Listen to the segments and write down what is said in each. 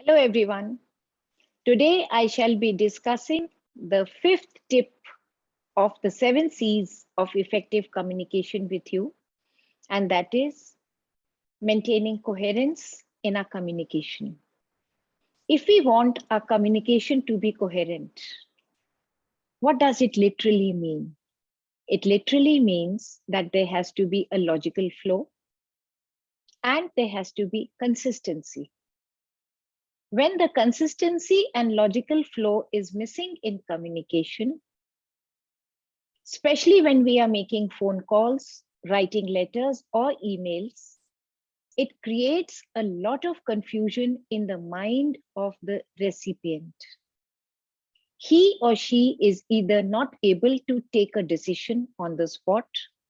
Hello everyone. Today I shall be discussing the fifth tip of the 7 C's of effective communication with you, and that is maintaining coherence in our communication. If we want our communication to be coherent, what does it literally mean? It literally means that there has to be a logical flow and there has to be consistency. When the consistency and logical flow is missing in communication, especially when we are making phone calls, writing letters, or emails, it creates a lot of confusion in the mind of the recipient. He or she is either not able to take a decision on the spot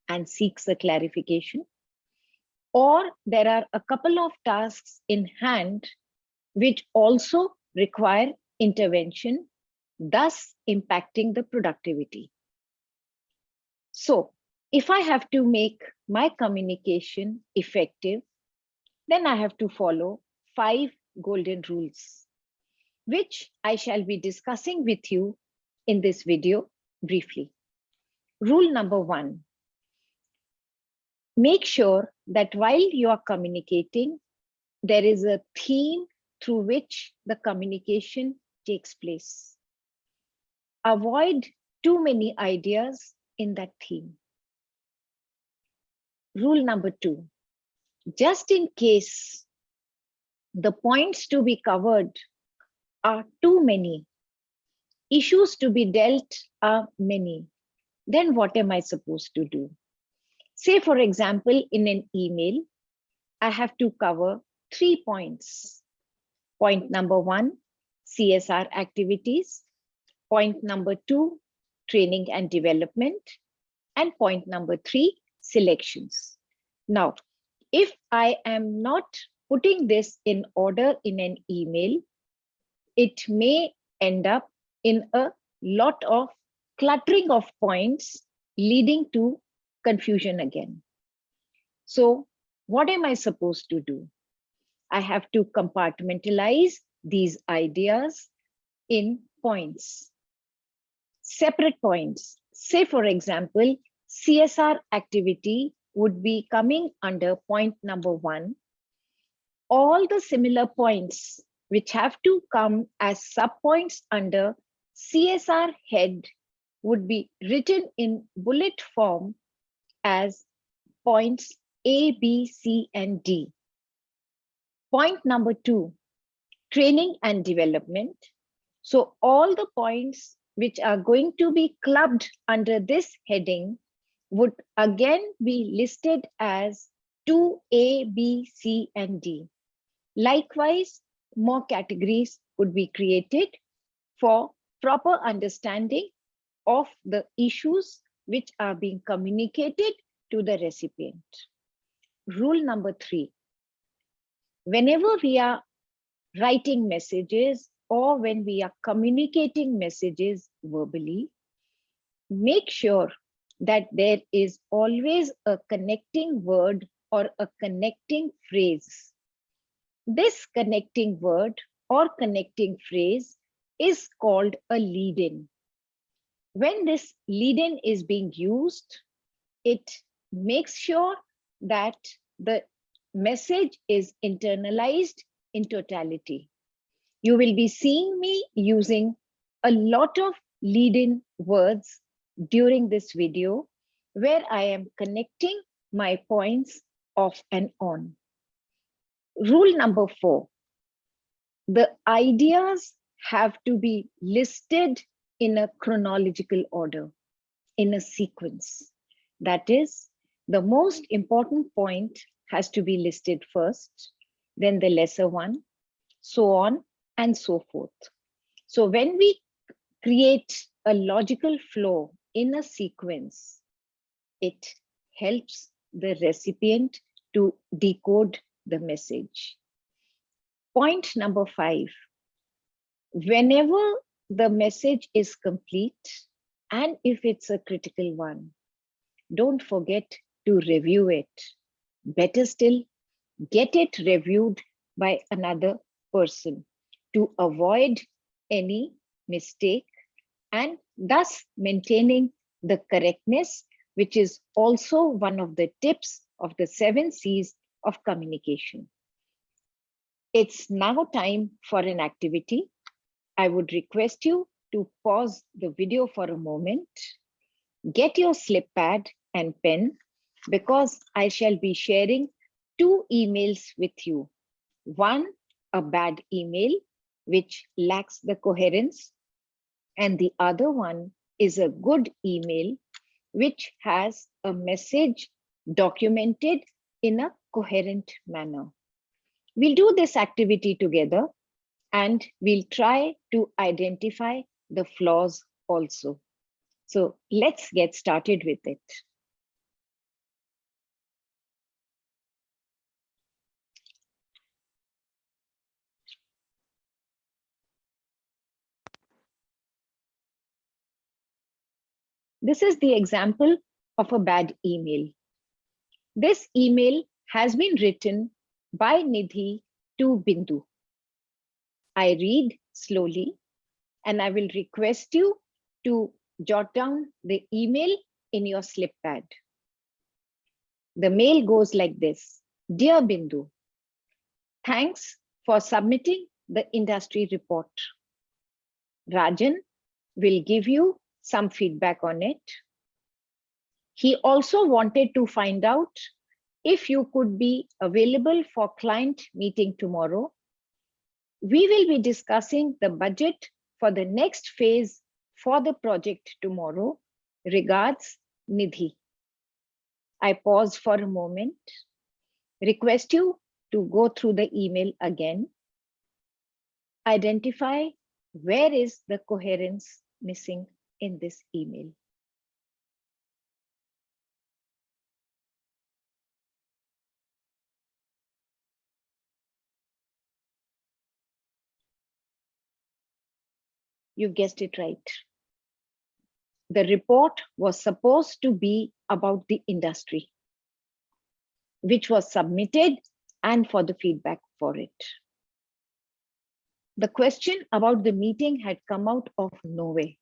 and seeks a clarification, or there are a couple of tasks in hand which also require intervention, thus impacting the productivity. So, if I have to make my communication effective, then I have to follow 5 golden rules, which I shall be discussing with you in this video briefly. Rule number 1, make sure that while you are communicating, there is a theme through which the communication takes place. Avoid too many ideas in that theme. Rule number 2, just in case the points to be covered are too many, issues to be dealt are many, then what am I supposed to do? Say, for example, in an email, I have to cover 3 points. Point number 1, CSR activities. Point number 2, training and development. And point number 3, selections. Now, if I am not putting this in order in an email, it may end up in a lot of cluttering of points leading to confusion again. So, what am I supposed to do? I have to compartmentalize these ideas in points, separate points. Say, for example, CSR activity would be coming under point number 1. All the similar points which have to come as subpoints under CSR head would be written in bullet form as points A, B, C, and D. Point number 2, training and development. So all the points which are going to be clubbed under this heading would again be listed as 2A, B, C, and D. Likewise, more categories would be created for proper understanding of the issues which are being communicated to the recipient. Rule number 3, whenever we are writing messages or when we are communicating messages verbally, make sure that there is always a connecting word or a connecting phrase. This connecting word or connecting phrase is called a lead-in. When this lead-in is being used, it makes sure that the message is internalized in totality. You will be seeing me using a lot of lead-in words during this video where I am connecting my points off and on. Rule number 4, the ideas have to be listed in a chronological order, in a sequence. That is, the most important point has to be listed first, then the lesser one, so on and so forth. So when we create a logical flow in a sequence, it helps the recipient to decode the message. Point number 5, whenever the message is complete, and if it's a critical one, don't forget to review it. Better still, get it reviewed by another person to avoid any mistake and thus maintaining the correctness, which is also one of the tips of the 7 C's of communication. It's now time for an activity. I would request you to pause the video for a moment, get your slip pad and pen, because I shall be sharing 2 emails with you. One, a bad email, which lacks the coherence, and the other one is a good email, which has a message documented in a coherent manner. We'll do this activity together and we'll try to identify the flaws also. So let's get started with it. This is the example of a bad email. This email has been written by Nidhi to Bindu. I read slowly and I will request you to jot down the email in your slip pad. The mail goes like this. Dear Bindu, thanks for submitting the industry report. Rajan will give you some feedback on it. He also wanted to find out if you could be available for client meeting tomorrow. We will be discussing the budget for the next phase for the project tomorrow. Regards, Nidhi. I pause for a moment, request you to go through the email again. Identify where is the coherence missing in this email. You guessed it right. The report was supposed to be about the industry, which was submitted and for the feedback for it. The question about the meeting had come out of nowhere.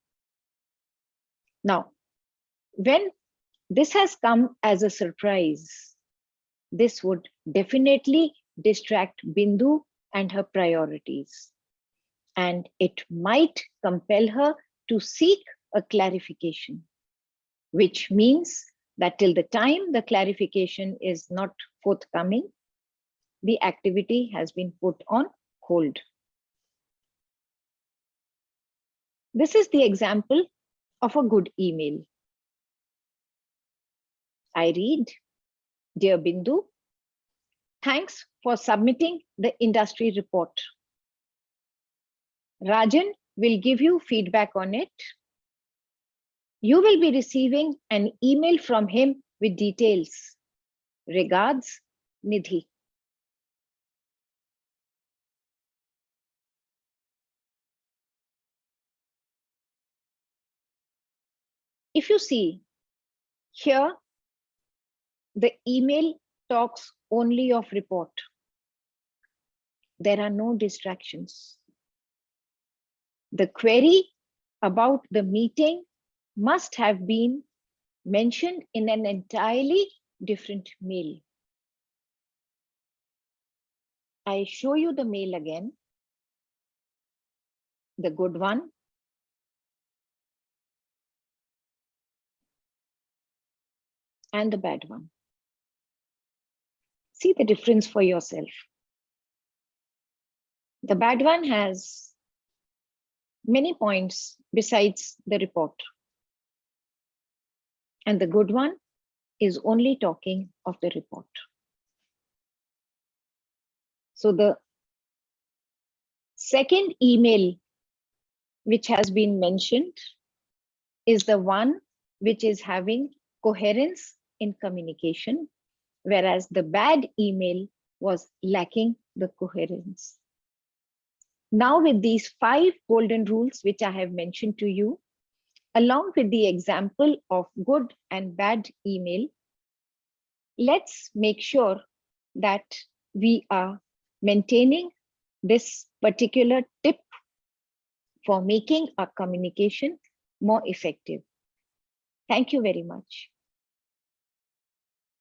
Now, when this has come as a surprise, this would definitely distract Bindu and her priorities. And it might compel her to seek a clarification, which means that till the time the clarification is not forthcoming, the activity has been put on hold. This is the example of a good email. I read, Dear Bindu, thanks for submitting the industry report. Rajan will give you feedback on it. You will be receiving an email from him with details. Regards, Nidhi. If you see here, the email talks only of report. There are no distractions. The query about the meeting must have been mentioned in an entirely different mail. I show you the mail again, the good one. And the bad one. See the difference for yourself. The bad one has many points besides the report. And the good one is only talking of the report. So the second email which has been mentioned is the one which is having coherence in communication, whereas the bad email was lacking the coherence. Now with these 5 golden rules which I have mentioned to you, along with the example of good and bad email, let's make sure that we are maintaining this particular tip for making our communication more effective. Thank you very much.